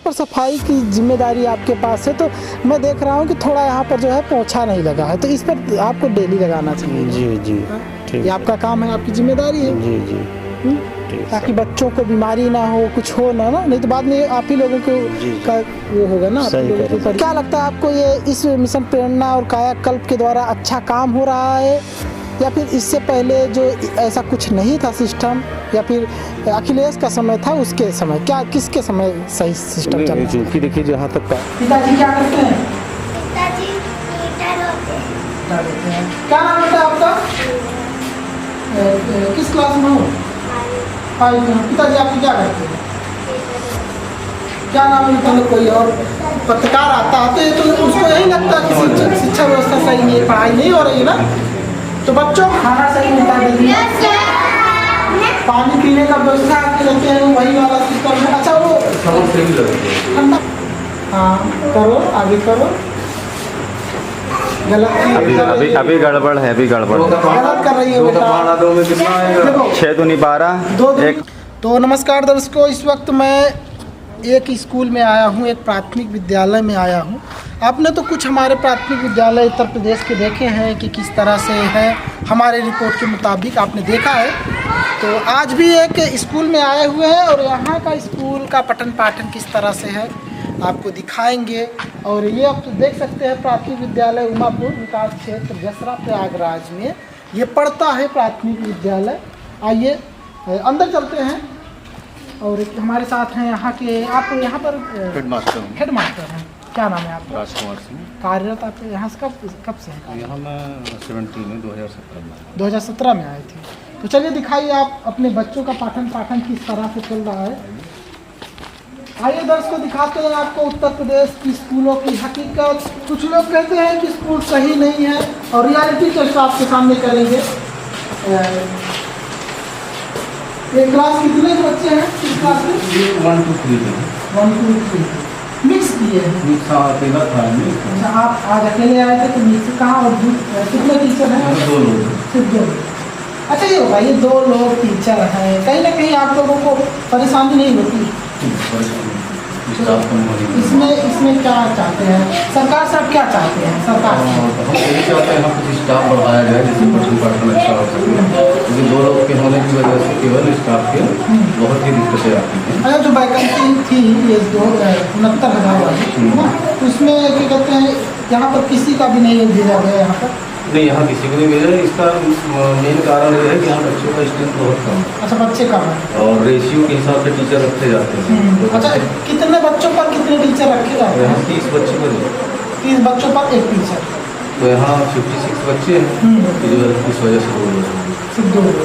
पर सफाई की जिम्मेदारी आपके पास है, तो मैं देख रहा हूँ कि थोड़ा यहाँ पर जो है पोछा नहीं लगा है, तो इस पर आपको डेली लगाना चाहिए। जी जी ठीक ये आपका काम है, आपकी जिम्मेदारी है। जी जी ठीक ताकि बच्चों को बीमारी ना हो, कुछ हो ना नहीं तो बाद में आप ही लोगों को का वो होगा ना। आप लोगों के ऊपर क्या लगता है आपको, ये इस मिशन प्रेरणा और कायाकल्प के द्वारा अच्छा काम हो रहा है, या फिर इससे पहले जो ऐसा कुछ नहीं था सिस्टम, या फिर अखिलेश का समय था उसके समय, क्या किसके समय सही सिस्टम चल रहा है? क्योंकि देखिए जहाँ तक का पिताजी क्या करते हैं? पिताजी मीटर होते हैं। क्या नाम है आपका? किस क्लास में हो? पिताजी आपके क्या करते हैं? क्या नाम है? मतलब कोई और पत्रकार आता है तो ये तो उसको यही लगता है कि शिक्षा व्यवस्था सही नहीं है, पढ़ाई नहीं हो रही है ना, तो बच्चों को खाना सही मिलता है, पानी पीने का व्यवस्था आपके रहते हैं वही वाला सिस्टम है। अच्छा वो ठंडा, हाँ करो, आगे करो। अभी गड़बड़ है, अभी गड़बड़ गलत कर रही है बेटा। 6 दूनी 12 तो नमस्कार दर्शकों, इस वक्त मैं एक स्कूल में आया हूँ, एक प्राथमिक विद्यालय में आया हूँ। आपने तो कुछ हमारे प्राथमिक विद्यालय उत्तर प्रदेश के देखे हैं कि किस तरह से है, हमारे रिपोर्ट के मुताबिक आपने देखा है। तो आज भी एक स्कूल में आए हुए हैं और यहाँ का स्कूल का पठन पाठन किस तरह से है आपको दिखाएंगे। और ये आप देख सकते हैं प्राथमिक विद्यालय उमापुर विकास क्षेत्र जसरा प्रयागराज में ये पढ़ता है प्राथमिक विद्यालय। आइए अंदर चलते हैं। और हमारे साथ हैं यहाँ के, आप यहाँ पर हेडमास्टर हैं, क्या नाम है आपका? राजकुमार सिंह। कार्यरत आप यहाँ से कब से हैं? यहाँ मैं 17 में 2017 में 2017 में आए थे। तो चलिए दिखाइए आप अपने बच्चों का पाठन पाठन किस तरह से चल रहा है। आइए दर्शकों दिखाते हैं आपको उत्तर प्रदेश की स्कूलों की हकीकत। कुछ लोग कहते हैं कि स्कूल सही नहीं है और रियलिटी टेस्ट आपके सामने करेंगे। ये क्लास कितने बच्चे हैं? किस क्लास में? 1 2 3 1 2 3 मिक्स किए हैं। अकेला था। अच्छा, आप आज अकेले आए थे तो मिक्स कहाँ, और कितने टीचर हैं? 2 लोग। सिर्फ 2 लोग। अच्छा ये बताइए, 2 लोग टीचर हैं, कहीं ना कहीं आप लोगों को परेशानी नहीं होती? इसमें क्या चाहते हैं सरकार से? आप क्या चाहते हैं सरकार से? हम यही चाहते हैं कुछ स्टाफ बढ़ाया जाए जिससे पठन पाठन अच्छा हो सके, क्योंकि 2 लोग के होने की वजह से केवल स्टाफ के बहुत ही दिक्कतें आती हैं। अच्छा, जो वैकेंसी थी ये 69,000 वाली है ना, तो उसमें क्या कहते हैं यहाँ पर किसी का भी नहीं भेजा गया यहाँ पर? नहीं, यहाँ किसी को नहीं भेजा। इसका मेन कारण ये है कि यहाँ बच्चों का स्ट्रेंथ बहुत कम है। अच्छा, बच्चे कम है और रेशियो के हिसाब से टीचर रखे जाते हैं। तो अच्छा, कितने बच्चों पर कितने टीचर रखे जाते हैं? यहाँ 30 बच्चे पर 30 बच्चों पर 1 टीचर। तो यहाँ 56 बच्चे हैं, जो इस वजह से बोल रहे हैं। सिर्फ 2 लोग।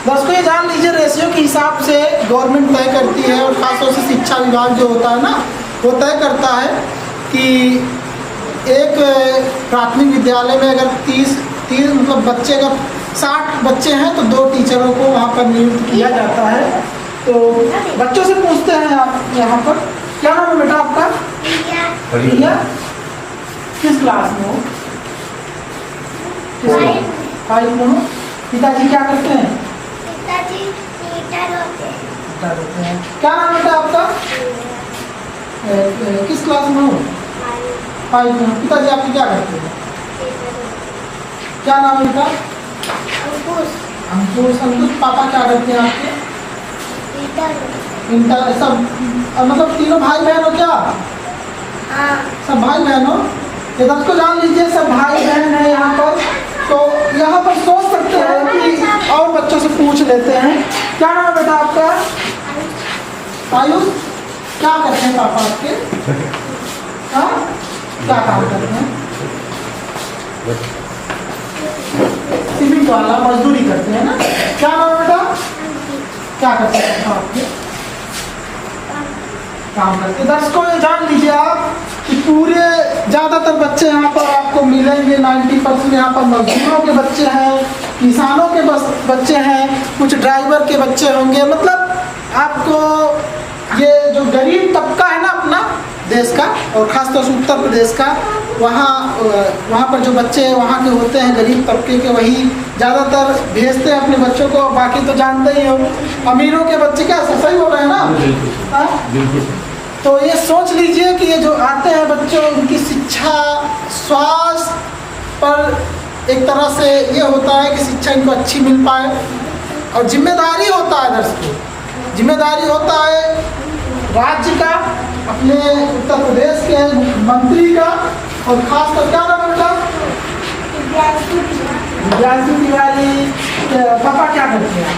दर्शकों ये जान लीजिए, रेशियो के हिसाब से गवर्नमेंट तय करती है और खासतौर से शिक्षा विभाग जो होता है ना, वो तय करता है कि एक प्राथमिक विद्यालय में अगर 30 मतलब बच्चे, अगर 60 बच्चे हैं तो 2 टीचरों को वहाँ पर नियुक्त किया जाता है। तो बच्चों से पूछते हैं आप यहाँ पर, क्या नाम है बेटा आपका? प्रिया। किस क्लास में हो? 5 में हो। पिताजी क्या करते हैं? पिताजी मीटर होते हैं। क्या नाम बेटा आपका? किस क्लास में हो? 5 में हो। पिताजी आपके क्या करते हैं? क्या नाम है बेटा? अंकुश। पापा क्या करते हैं आपके? इंटर। सब मतलब तीनों भाई बहन हो क्या? सब भाई बहन हो। ये सबको जान लीजिए, सब भाई बहन है यहाँ पर। तो यहाँ पर सोच सकते हैं कि और बच्चों से पूछ लेते हैं। क्या नाम है बेटा आपका? आयुष। क्या करते हैं पापा आपके? हाँ, क्या काम करते हैं? सीमेंट वाला मजदूरी करते हैं ना। क्या नाम है बेटा? क्या करते हैं आपके? काम करते। दर्शकों ये जान लीजिए आप कि पूरे ज़्यादातर बच्चे यहाँ पर आपको मिलेंगे, 90% यहाँ पर मजदूरों के बच्चे हैं, किसानों के बच्चे हैं, कुछ ड्राइवर के बच्चे होंगे। मतलब आपको ये जो गरीब तबका है ना अपना देश का, और ख़ासतौर से उत्तर प्रदेश का, वहाँ पर जो बच्चे वहाँ के होते हैं गरीब तबके के, वही ज़्यादातर भेजते हैं अपने बच्चों को। बाकी तो जानते ही हो, अमीरों के बच्चे क्या सही हो रहे हैं ना? बिल्कुल। तो ये सोच लीजिए कि ये जो आते हैं बच्चों, उनकी शिक्षा स्वास्थ्य पर एक तरह से ये होता है कि शिक्षा इनको अच्छी मिल पाए। और जिम्मेदारी होता है दर्शकों, जिम्मेदारी होता है राज्य का, अपने उत्तर प्रदेश के मंत्री का, और खासकर क्या नाम उनका, दिव्यांशु तिवारी। पापा क्या करते हैं?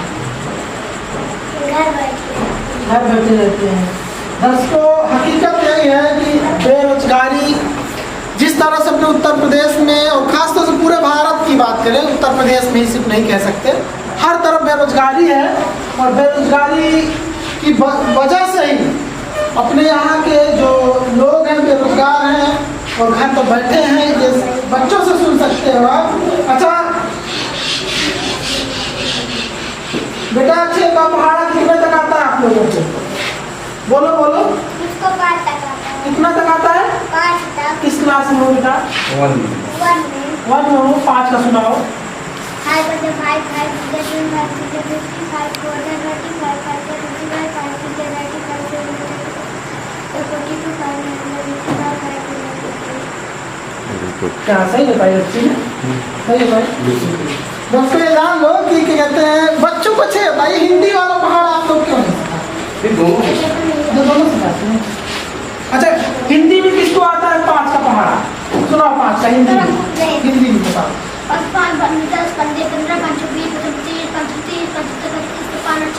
घर बैठे रहते हैं। दर्शकों, हकीकत यही है कि बेरोजगारी जिस तरह से अपने उत्तर प्रदेश में, और खासतौर से पूरे भारत की बात करें, उत्तर प्रदेश में ही सिर्फ नहीं कह सकते, हर तरफ बेरोजगारी है। और बेरोजगारी की वजह से ही अपने यहाँ के जो लोग हैं बेरोजगार हैं और घर पर बैठे हैं। ये बच्चों से सुन सकते हो आप। अच्छा बेटा, अच्छे का पहाड़ा कितने तक आता है आप लोगों को? बोलो बोलो। मुझको 5 तक आता है। कितना तक आता है? 5 तक। किस क्लास में हो बेटा? 1 में। 1 में हो। 5 का सुनाओ। 5 × 5 5 × 2 5 × 50 5 × 4 35 5 × 55 5 × 6 95 42 5 क्या सही है भाई? अच्छी है, सही है भाई। दोस्तों ये जान लो कि क्या कहते हैं, बच्चों को अच्छे भाई हिंदी वाला पहाड़ आप लोग क्यों नहीं सिखाते? दोनों सिखाते हैं। अच्छा, हिंदी में किसको आता है 5 का पहाड़ा? सुनाओ 5 का हिंदी में। हिंदी में बताओ। 5 5 10 15 15 5 20 25 30 35 35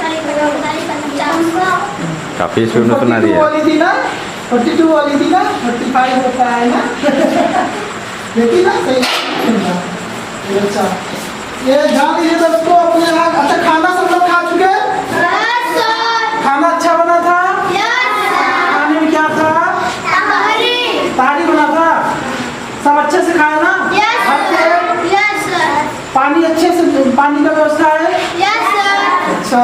40 45 50 काफी स्पीड में सुना दिया। 42 वाली थी ना, 42 वाली थी ना, 45 होता है ना। देखिए ना, सही। अच्छा, ये जान लीजिए दोस्तों अपने यहाँ। अच्छा, खाना सब लोग खा चुके? खाना अच्छा बना था? खाने में क्या था? तारी बना था। सब अच्छे से खाए ना? पानी अच्छे से, पानी का व्यवस्था है? अच्छा,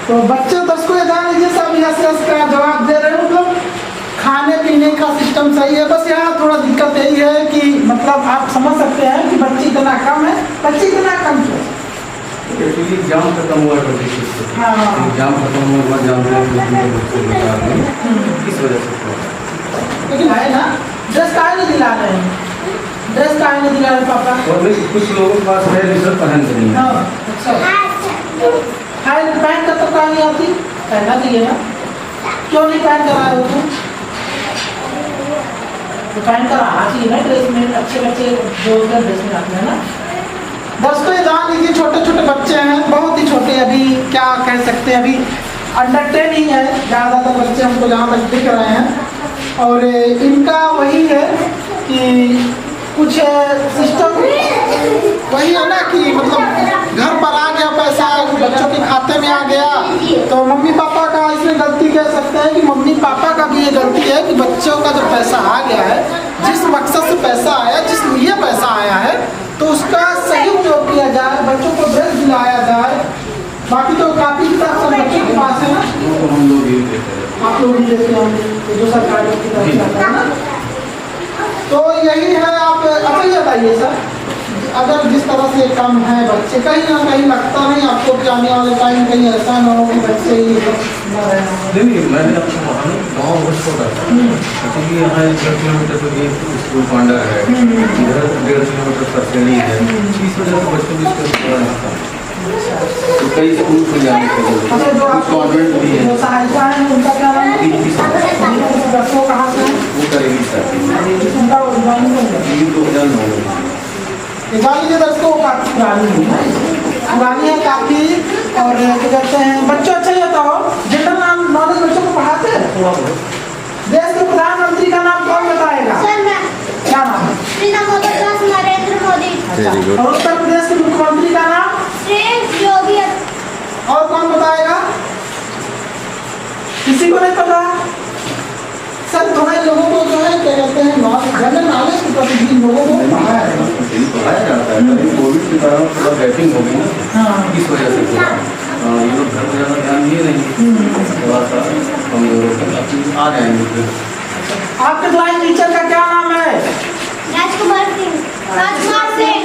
तो बच्चे दर्शकों ये जान लीजिए सब यस यस का जवाब दे रहे हैं। मतलब खाने पीने का सिस्टम सही है, बस यहाँ थोड़ा दिक्कत यही है कि मतलब आप समझ सकते हैं कि बच्चे इतना कम है। बच्चे इतना कम क्यों? एक्चुअली एग्जाम खत्म हुआ है 26 से। हाँ। एग्जाम खत्म हुआ बाद जान रहे हैं इस वजह से। लेकिन है ना, ड्रेस काहे नहीं दिला रहे हैं? ड्रेस काहे नहीं दिला रहे पापा? और नहीं, कुछ लोगों के पास है रिजल्ट पहन के नहीं है। हाँ, अच्छा। हाई पहन कर तो कहाँ नहीं आती? पहना चाहिए ना। क्यों नहीं पहन कर आए हो तुम? तो पहन कर आना चाहिए ना ड्रेस में। अच्छे बच्चे जो ड्रेस में आते हैं ना। दोस्तों ये जान लीजिए छोटे छोटे बच्चे हैं, बहुत ही छोटे, अभी क्या कह सकते हैं, अभी अंडर 10 ही है ज़्यादातर बच्चे हमको जहाँ तक दिख रहे हैं। और इनका वही है कि कुछ सिस्टम वही है ना कि मतलब घर पर आ गया पैसा, बच्चों के खाते में आ गया, तो मम्मी पापा का इसमें गलती कह सकते हैं कि मम्मी पापा का भी ये गलती है कि बच्चों का जो पैसा आ गया है, जिस मकसद से पैसा आया, जिस लिए पैसा आया है, तो उसका सही उपयोग किया जाए, बच्चों को ड्रेस दिलाया जाए। बाकी तो काफ़ी किताब सब बच्चों के पास है ना, तो हम लोग ही देते हैं। आप लोग भी देते होंगे जो सरकार की तरफ से आता है ना। तो यही है। आप अच्छा ये बताइए सर, अगर जिस तरह से कम है बच्चे, कहीं ना कहीं लगता नहीं आपको कि आने वाले टाइम कहीं ऐसा ना हो कि बच्चे ही न रहना? नहीं, मैंने आपको कहा ना गाँव बहुत छोटा है, क्योंकि यहाँ 1.5 किलोमीटर तो ये स्कूल पांडा है, इधर 1.5 किलोमीटर सरसरी है, इस वजह से बच्चों की स्कूल रहता है। तो कई स्कूल खुल जाने के लिए कुछ कॉन्वेंट भी है। जो सहायता है उनका क्या नाम है? वो कहाँ से है? वो करेगी सर उनका उद्घाटन हो गया। 2009 में। जान लीजिए दोस्तों काफ़ी पुरानी है, पुरानी है काफ़ी। और क्या कहते हैं, बच्चों अच्छा ये बताओ, जनरल नॉलेज बच्चों को पढ़ाते हैं? थोड़ा बहुत। देश के प्रधानमंत्री का नाम कौन बताएगा? क्या नाम है? नरेंद्र मोदी। अच्छा, और उत्तर प्रदेश के मुख्यमंत्री का नाम? योगी। और कौन बताएगा? किसी को नहीं पता? सर थोड़ा लोगों को जो है क्या कहते हैं जनरल नॉलेज के प्रति भी लोगों को पढ़ाया जाता है। कोविड के कारण थोड़ा गैपिंग हो गई ना, हाँ। इस वजह से ये लोग घर पर ज़्यादा ध्यान दिए नहीं, थोड़ा सा कमजोर आ जाएंगे फिर। आपके ड्राइंग टीचर का क्या नाम है? राजकुमार सिंह। राजकुमार सिंह।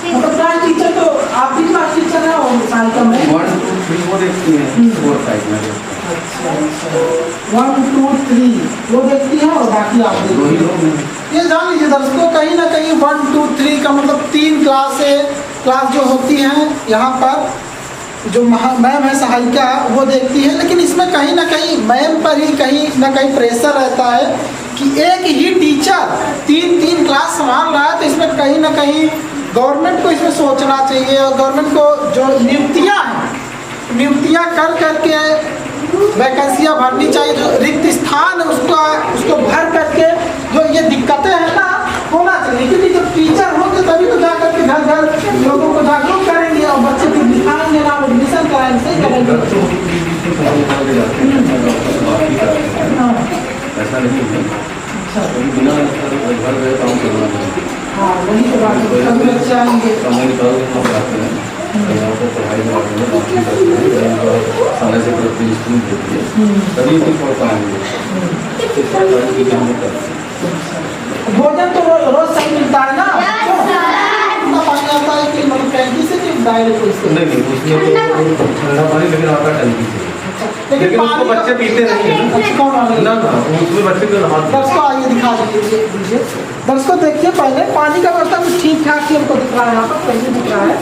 मतलब ड्राइंग टीचर तो आप भी क्लास टीचर है और साल का में 1 2 3 वो देखती हैं 4 5 में। अच्छा अच्छा 1 2 3 वो देखती हैं और बाकी आप दो ही देखते लोग हैं। हैं। ये जान लीजिए दर्शकों, कहीं ना कहीं 1 2 3 का मतलब 3 क्लास जो होती हैं यहाँ पर, जो मैम है सहायिका वो देखती है। लेकिन इसमें कहीं ना कहीं मैम पर ही कहीं ना कहीं प्रेशर रहता है कि एक ही टीचर 3 क्लास संभाल रहा है, तो इसमें कहीं ना कहीं गवर्नमेंट को इसमें सोचना चाहिए। और गवर्नमेंट को जो नियुक्तियाँ कर करके वैकेंसियाँ भरनी चाहिए, जो रिक्त स्थान है उसको भर करके जो ये दिक्कतें हैं ना होना चाहिए। क्योंकि जब टीचर होंगे तभी तो जा करके घर घर लोगों को जागरूक करेंगे और बच्चे को दिखाएंगे ना, एडमिशन कराएंगे, सही करेंगे। ऐसा नहीं है, बिना घर गए काम करना है। हाँ वही तो बात है, कभी बच्चे आएंगे समय निकाल के हम जाते हैं, यहाँ पर पढ़ाई करते हैं, बाकी करते हैं, समय से प्रति स्कूल देती है, तभी भी पढ़ पाएंगे। भोजन तो रोज सही मिलता है ना? इतना पानी आता है कि मतलब टैंकी से कि डायरेक्ट से? नहीं उसमें तो ठंडा पानी लेकिन आता टंकी से, लेकिन उसको बच्चे पीते नहीं है कौन आ ना, उसमें बच्चे को हाथ। दर्शकों आइए दिखा दीजिए। दर्शकों देखिए, पहले पानी का व्यवस्था कुछ ठीक ठाक ही हमको दिख रहा है, यहाँ पर सही दिख रहा है।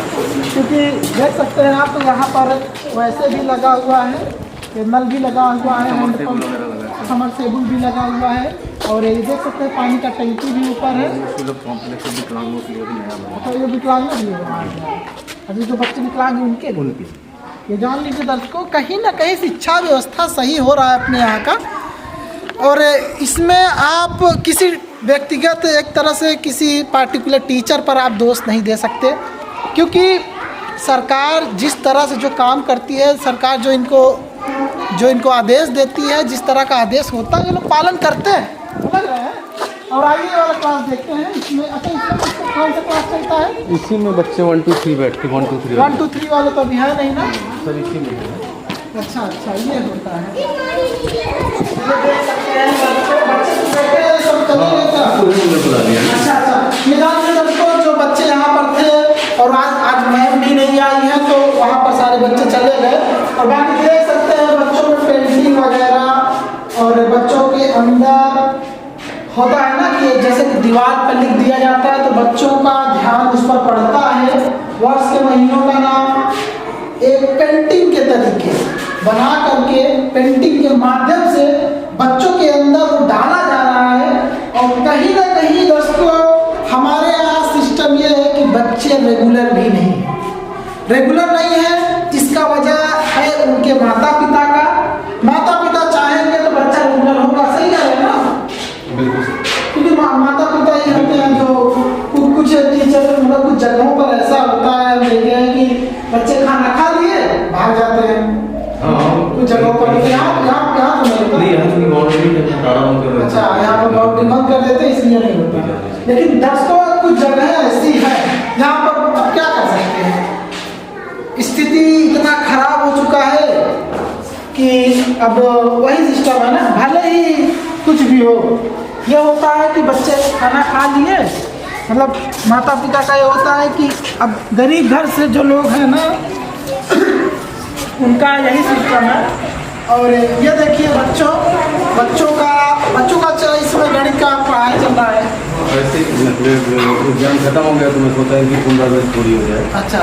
क्योंकि देख सकते हैं आप यहाँ पर वैसे भी लगा हुआ है, ये नल भी लगा हुआ है, समरसेबुल भी लगा हुआ है, और ये देख सकते हैं पानी का टंकी भी ऊपर है। तो ये विकलांग भी है, अभी जो बच्चे विकलांग हैं उनके ये जान लीजिए दर्शकों, कहीं ना कहीं शिक्षा व्यवस्था सही हो रहा है अपने यहाँ का। और इसमें आप किसी व्यक्तिगत एक तरह से किसी पार्टिकुलर टीचर पर आप दोष नहीं दे सकते, क्योंकि सरकार जिस तरह से जो काम करती है, सरकार जो इनको आदेश देती है, जिस तरह का आदेश होता है ये लोग पालन करते हैं, समझ रहे हैं। और आइए वाला क्लास देखते हैं इसमें। अच्छा, इसमें कौन सा क्लास चलता है? इसी में बच्चे 1 2 3 बैठ के 1 2 3 1 2 3 वाले तो अभी है नहीं ना? सर इसी में है। अच्छा ये होता है। ये देख सकते हैं बच्चे तो बैठे हैं, सब चले गए क्या? अच्छा ये जान लीजिए दोस्तों, जो बच्चे यहाँ पर थे और आज मैम भी नहीं आई है, तो वहाँ पर सारे बच्चे चले गए। और बाकी देख सकते हैं बच्चों में पेंटिंग वगैरह, और बच्चों के अंदर होता है ना कि जैसे कि दीवार पर लिख दिया जाता है, तो बच्चों का ध्यान उस पर पड़ता है। वर्ष के महीनों का नाम एक पेंटिंग के तरीके बना करके, पेंटिंग के माध्यम से बच्चों के अंदर वो डाला जा रहा है। और कहीं ना कहीं दोस्तों हमारे यहाँ सिस्टम ये है कि बच्चे रेगुलर नहीं है। इसका वजह है उनके माता पिता का। माता पिता चाहेंगे तो बच्चा रेगुलर होगा, सही है ना? क्योंकि माता पिता ही होते हैं जो कुछ टीचर मतलब कुछ जगहों पर ऐसा होता है, देखे हैं कि बच्चे खाना खा लिए भाग जाते हैं। कुछ जगहों पर यहाँ अच्छा यहाँ पर बाउंड्री बंद कर देते हैं, इसलिए नहीं होता। लेकिन दोस्तों कुछ जगह ऐसी है जहाँ पर अब क्या कर सकते हैं, स्थिति इतना खराब हो चुका है कि अब वही सिस्टम है ना, भले ही कुछ भी हो। ये होता है कि बच्चे खाना खा लिए, मतलब माता पिता का ये होता है कि अब गरीब घर से जो लोग हैं ना उनका यही सिस्टम है। और ये देखिए बच्चों का इसमें गणित का पढ़ाई चल रहा है। वैसे एग्जाम खत्म हो गया तो मैं सोचा है कि पुनरावृत्ति पूरी हो जाए। अच्छा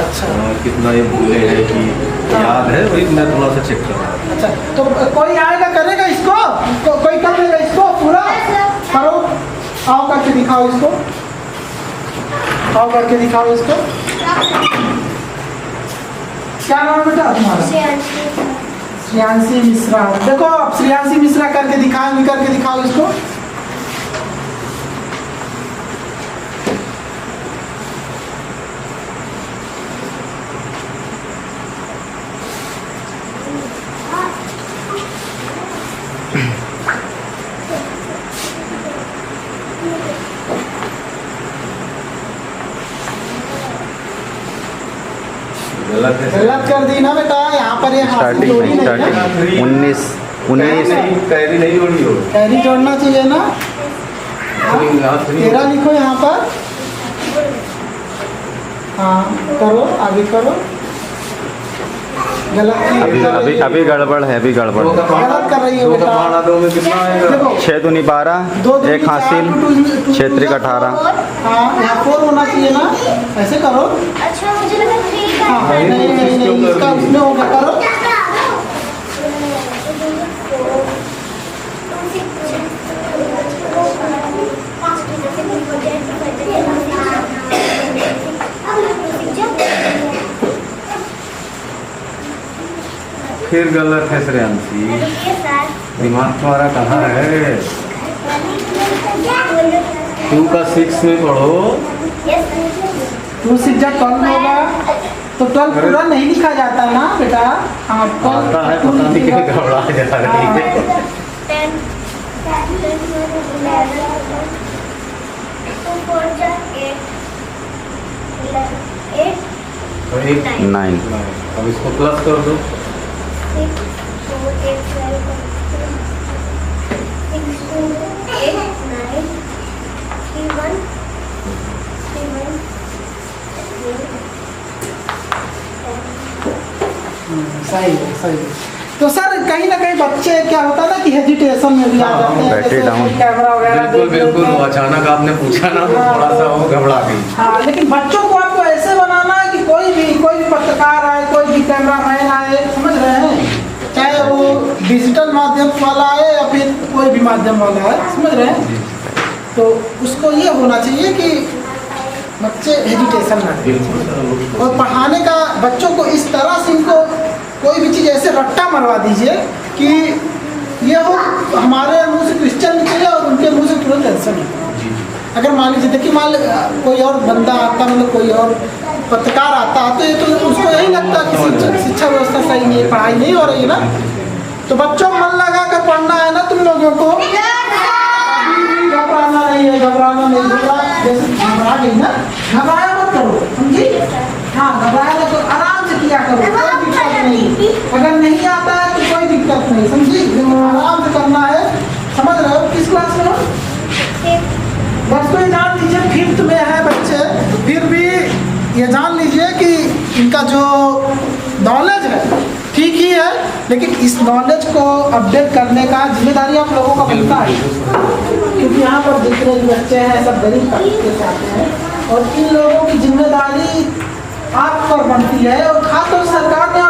कितना ये भूले हैं कि याद है, वही मैं थोड़ा सा चेक कर रहा हूँ। अच्छा, तो कोई आएगा करेगा इसको, कोई कर देगा इसको पूरा करो। आओ करके दिखाओ इसको, क्या नाम बेटा तुम्हारा? श्रेयांशी मिश्रा। देखो आप श्रेयांशी मिश्रा करके दिखाओ इसको। गलत कर दी ना बेटा, यहाँ पर ये हाथ जोड़ी नहीं ना। 19 कैरी नहीं जोड़ी हो, कैरी जोड़ना चाहिए ना। 13 लिखो यहाँ पर। हाँ करो, आगे करो। गलत अभी गड़बड़ है, अभी गड़बड़ है। गलत कर रही है बेटा। भाड़ा दो में कितना आएगा? देखो 6 दूनी 12, दो दूनी 1 हासिल, 4, 6 त्रिक 18। हाँ यहाँ 4 होना चाहिए ना, ऐसे करो। अच्छा मुझे लगा 3 का हाँ है। नहीं इसका उसमें हो गया, करो। फिर गलत है श्रेयांशी, दिमाग तुम्हारा कहाँ है? 2 का 6 में पढ़ो। 2 6 जा 12 होगा, तो 12 पूरा नहीं लिखा जाता ना बेटा। हाँ आता है, पता नहीं क्या घबरा जा रही है। 9। अब इसको प्लस कर दो। 6 सही है, सही है। तो सर कहीं ना कहीं बच्चे क्या होता है ना कि हेजिटेशन में भी आ जाते हैं, बैटरी जैसे डाउन। कैमरा वगैरह बिल्कुल देख बिल्कुल, लेते हैं। अचानक आपने पूछा ना तो थोड़ा सा वो घबरा गई। हाँ लेकिन बच्चों को आपको ऐसे बनाना है कि कोई भी पत्रकार आए, कोई भी कैमरामैन आए, समझ रहे हैं, चाहे वो डिजिटल माध्यम वाला आए या फिर कोई भी माध्यम वाला आए, समझ रहे हैं, तो उसको ये होना चाहिए कि बच्चे हेजिटेशन ना करें। बिल्कुल सर, और पढ़ाने का बच्चों को इस तरह से इनको कोई भी चीज़ ऐसे रट्टा मरवा दीजिए कि ये हो हमारे मुंह से क्वेश्चन निकले और उनके मुंह से तुरंत आंसर निकले। अगर मान लीजिए देखिए, मान कोई और बंदा आता, मतलब कोई और पत्रकार आता तो ये तो उसको यही लगता है कि शिक्षा व्यवस्था सही नहीं है, पढ़ाई नहीं हो रही है ना। तो बच्चों मन लगा कर पढ़ना है ना तुम लोगों को, घबराना नहीं है, घबराना नहीं, घबरा गई ना, घबराया मत करो, समझी। हाँ घबराया मत करो, आराम से किया करो, कोई दिक्कत नहीं। अगर नहीं आता है तो कोई दिक्कत नहीं, समझी, आराम से करना है। समझ रहे हो? किस क्लास में हो? बस तो ये जान लीजिए 5th में है बच्चे, फिर भी ये जान लीजिए कि इनका जो नॉलेज है ठीक ही है, लेकिन इस नॉलेज को अपडेट करने का जिम्मेदारी आप लोगों का बनता है, क्योंकि यहाँ पर जितने भी बच्चे हैं सब गरीब तबके से आते हैं और इन लोगों की जिम्मेदारी आप पर बनती है। और खासतौर से सरकार ने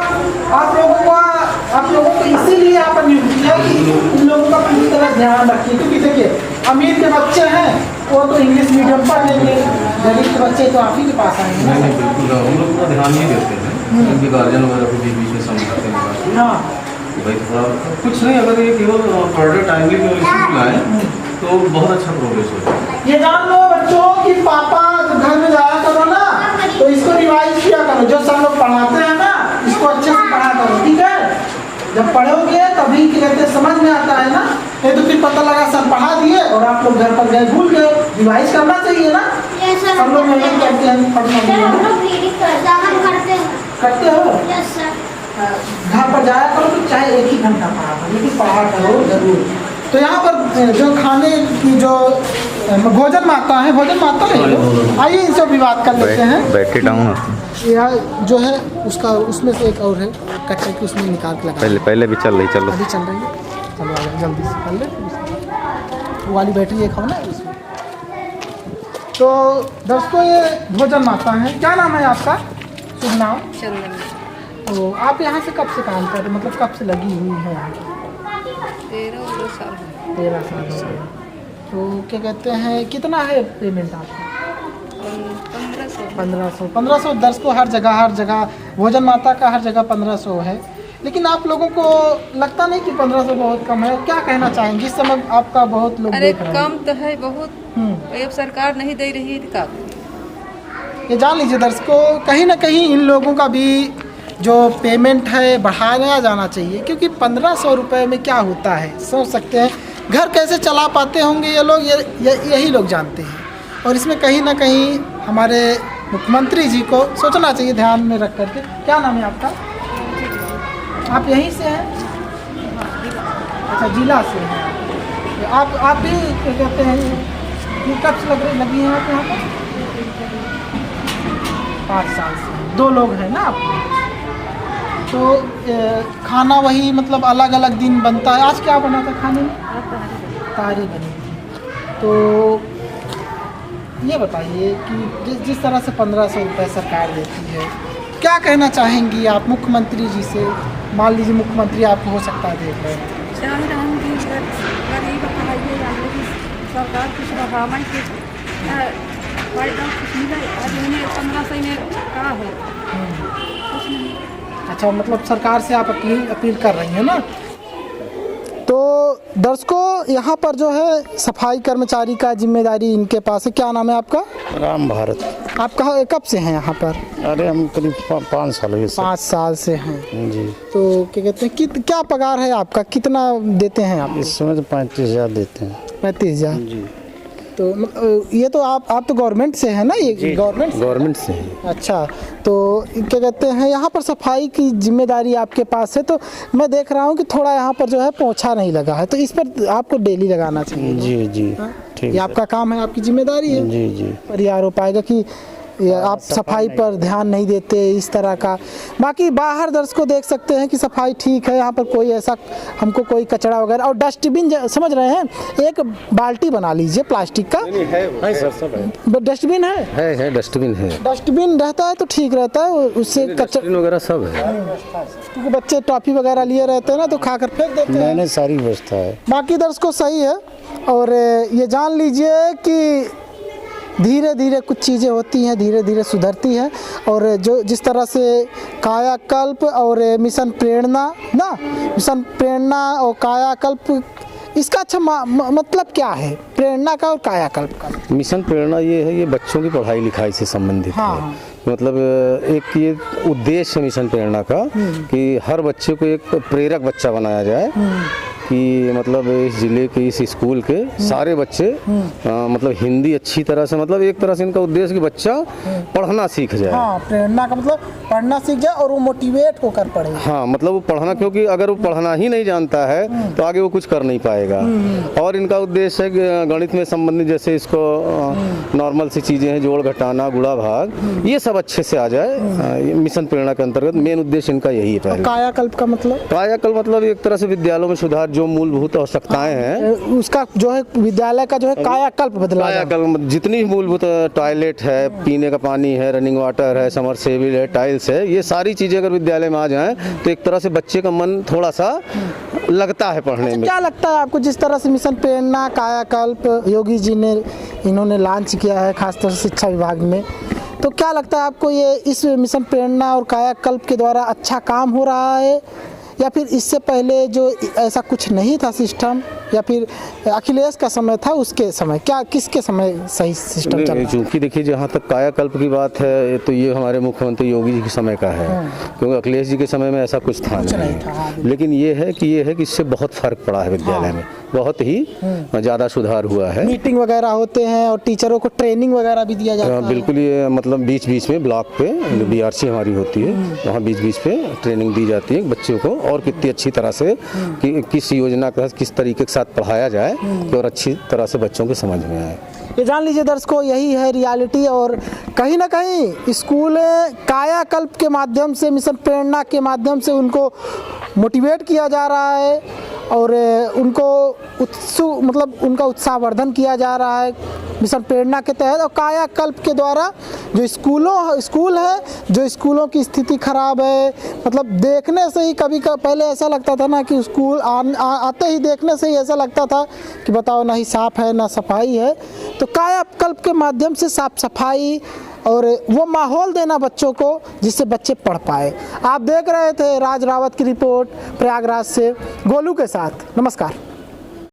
आप लोगों को इसीलिए यहाँ पर नियुक्त किया कि इन लोगों का पूरी तरह ध्यान रखिए, क्योंकि देखिए अमीर के बच्चे हैं वो तो इंग्लिश मीडियम पढ़ लेंगे, गरीब के बच्चे तो आप ही के पास आएंगे। नहीं बिल्कुल, हम लोग पूरा ध्यान नहीं देते हैं, क्योंकि गार्जियन वगैरह को बीच में समझाते हैं हाँ कि भाई थोड़ा कुछ नहीं, अगर ये केवल फर्दर टाइमली केवल स्कूल आए तो बहुत अच्छा प्रोग्रेस हो जाए। ये जान लो बच्चों कि पापा घर में जाया करो ना, तो इसको रिवाइज किया करो, जो सर लोग पढ़ाते हैं ना इसको अच्छे से पढ़ा करो, ठीक है। जब पढ़ोगे तभी कहते समझ में आता है ना, नहीं तो फिर पता लगा सर पढ़ा दिए और आप लोग घर पर गए भूल गए। रिवाइज करना चाहिए ना, सब लोग मेहनत करते हैं पढ़ने के लिए। करते हो घर पर जाया करो तो चाहे 1 ही घंटा पढ़ा करो, लेकिन पढ़ा करो जरूर। तो यहाँ पर जो खाने की जो भोजन माता है, भोजन माता है, आइए इनसे भी बात कर लेते हैं। बैटरी डाउन होती है। यह जो है उसका उसमें से एक और है कच्चे की, उसमें निकाल के लगा। पहले भी चल रही, चलो अभी चल रही है, चलो आगे जल्दी से कर ले, वो वाली बैटरी एक हो ना इसमें। तो दोस्तों ये भोजन माता है, क्या नाम है आपका? शुभ नाम? तो आप यहाँ से कब से काम कर रहे, मतलब कब से लगी हुई है यहाँ? 13 साल हो गए। तो क्या कहते हैं कितना है पेमेंट आपका? 1500 दर्ज को हर जगह भोजन माता का हर जगह 1500 है, लेकिन आप लोगों को लगता नहीं कि 1500 बहुत कम है? क्या कहना चाहेंगे इस समय आपका बहुत लोग अरे देख रहे कम तो है बहुत, अब सरकार नहीं दे रही है का। ये जान लीजिए दर्शकों, कहीं ना कहीं इन लोगों का भी जो पेमेंट है बढ़ाया जाना चाहिए, क्योंकि 1500 रुपये में क्या होता है सोच सकते हैं, घर कैसे चला पाते होंगे ये लोग, यही लोग जानते हैं। और इसमें कहीं ना कहीं हमारे मुख्यमंत्री जी को सोचना चाहिए ध्यान में रख करके। क्या नाम है आपका? आप यहीं से हैं? अच्छा जिला से हैं आप भी क्या कहते हैं, ये कब से लगी हैं आप यहाँ पर? 5 साल से। 2 लोग हैं ना आप? तो खाना वही मतलब अलग अलग दिन बनता है। आज क्या बना था खाने में? तारी बनी थी। तो ये बताइए कि जिस तरह से 1500 रुपये सरकार देती है, क्या कहना चाहेंगी आप मुख्यमंत्री जी से? मान लीजिए मुख्यमंत्री आपको हो सकता है देख रहे हैं। चाह रहा हूँ कि गरीब खाइए या लेकिन सरकार कुछ बढ़ावा कि फायदा कुछ मिले। आज इन्हें 1500 में का है कुछ नहीं। अच्छा, मतलब सरकार से आप अपील कर रही हैं ना। तो दर्शकों, यहाँ पर जो है सफाई कर्मचारी का जिम्मेदारी इनके पास है। क्या नाम है आपका? राम भारत। आप कहाँ कब से हैं यहाँ पर? अरे हम करीब 5 साल हुए सर। 5 साल से हैं जी। तो क्या कहते हैं क्या पगार है आपका? कितना देते हैं आप? इस समय तो 35,000 देते हैं। 35,000 जी। तो ये तो आप तो गवर्नमेंट से है ना? ये गवर्नमेंट से है। अच्छा, तो क्या कहते हैं यहाँ पर सफाई की जिम्मेदारी आपके पास है। तो मैं देख रहा हूँ कि थोड़ा यहाँ पर जो है पोछा नहीं लगा है, तो इस पर आपको डेली लगाना चाहिए। जी जी, ठीक ये है। आपका काम है, आपकी जिम्मेदारी है। जी जी। पर ये आरोप आएगा कि आप सफाई पर ध्यान नहीं देते, इस तरह का। बाकी बाहर दर्शकों देख सकते हैं कि सफाई ठीक है, यहाँ पर कोई ऐसा हमको कोई कचरा वगैरह और डस्टबिन समझ रहे हैं, एक बाल्टी बना लीजिए प्लास्टिक का। है सर, सब है। डस्टबिन है डस्टबिन है। डस्टबिन रहता है तो ठीक रहता है, उससे कचरा वगैरह सब है। क्योंकि बच्चे टॉफी वगैरह लिए रहते हैं ना, तो खाकर फेंक देते हैं। मैंने सारी व्यवस्था है। बाकी दर्शकों सही है। और ये जान लीजिए कि धीरे धीरे कुछ चीज़ें होती हैं, धीरे धीरे सुधरती हैं। और जो जिस तरह से कायाकल्प और मिशन प्रेरणा और कायाकल्प, इसका अच्छा मतलब क्या है प्रेरणा का और कायाकल्प का? मिशन प्रेरणा ये है, ये बच्चों की पढ़ाई लिखाई से संबंधित हाँ। है। मतलब एक ये उद्देश्य है मिशन प्रेरणा का कि हर बच्चे को एक प्रेरक बच्चा बनाया जाए। कि मतलब इस ज़िले के इस स्कूल के सारे बच्चे मतलब हिंदी अच्छी तरह से, मतलब एक तरह से इनका उद्देश्य कि बच्चा पढ़ना सीख जाए। हाँ, प्रेरणा का मतलब पढ़ना सीख जाए और वो मोटिवेट होकर पढ़े। हाँ, मतलब वो पढ़ना, क्योंकि अगर वो पढ़ना ही नहीं जानता है तो आगे वो कुछ कर नहीं पाएगा। और इनका उद्देश्य है कि गणित में संबंधित जैसे इसको नॉर्मल सी चीज़ें हैं, जोड़ घटाना गुणा भाग, ये सब अच्छे से आ जाए। मिशन प्रेरणा के अंतर्गत मेन उद्देश्य इनका यही है। पहले कायाकल्प का मतलब? कायाकल्प मतलब एक तरह से विद्यालयों में सुधार, जो मूलभूत आवश्यकताएं हैं उसका जो है विद्यालय का जो है कायाकल्प बदला। कायाकल्प जितनी भी मूलभूत, टॉयलेट है, पीने का पानी है, रनिंग वाटर है, समरसेबल है, टाइल्स है, ये सारी चीजें अगर विद्यालय में आ जाएं तो एक तरह से बच्चे का मन थोड़ा सा लगता है पढ़ने में। क्या लगता है आपको जिस तरह से मिशन प्रेरणा कायाकल्प योगी जी ने इन्होंने लॉन्च किया है खासतौर से शिक्षा विभाग में, तो क्या लगता है आपको ये इस मिशन प्रेरणा और कायाकल्प के द्वारा अच्छा काम हो रहा है, या फिर इससे पहले जो ऐसा कुछ नहीं था सिस्टम, या फिर अखिलेश का समय था उसके समय, क्या किसके समय सही सिस्टम चल रहा है? चूँकि देखिए, जहाँ तक कायाकल्प की बात है तो ये हमारे मुख्यमंत्री योगी जी के समय का है। क्योंकि अखिलेश जी के समय में ऐसा कुछ था नहीं। लेकिन ये है कि इससे बहुत फर्क पड़ा है विद्यालय में, बहुत ही ज़्यादा सुधार हुआ है। मीटिंग वगैरह होते हैं और टीचरों को ट्रेनिंग वगैरह भी दिया जाता है। बिल्कुल, ये मतलब बीच बीच में ब्लॉक पे BRC हमारी होती है, वहाँ बीच बीच पे ट्रेनिंग दी जाती है बच्चों को, और कितनी अच्छी तरह से कि किस योजना का किस तरीके के साथ पढ़ाया जाए कि और अच्छी तरह से बच्चों के समझ में आए। ये जान लीजिए दर्शकों, यही है रियलिटी। और कहीं ना कहीं स्कूल कायाकल्प के माध्यम से, मिशन प्रेरणा के माध्यम से उनको मोटिवेट किया जा रहा है और उनको मतलब उनका उत्साहवर्धन किया जा रहा है मिशन प्रेरणा के तहत। और कायाकल्प के द्वारा जो स्कूल है, जो स्कूलों की स्थिति खराब है, मतलब देखने से ही कभी पहले ऐसा लगता था ना कि स्कूल आते ही देखने से ही ऐसा लगता था कि बताओ ना ही साफ है ना सफाई है। तो कायाकल्प के माध्यम से साफ सफाई और वो माहौल देना बच्चों को जिससे बच्चे पढ़ पाए। आप देख रहे थे राज रावत की रिपोर्ट प्रयागराज से गोलू के साथ। नमस्कार।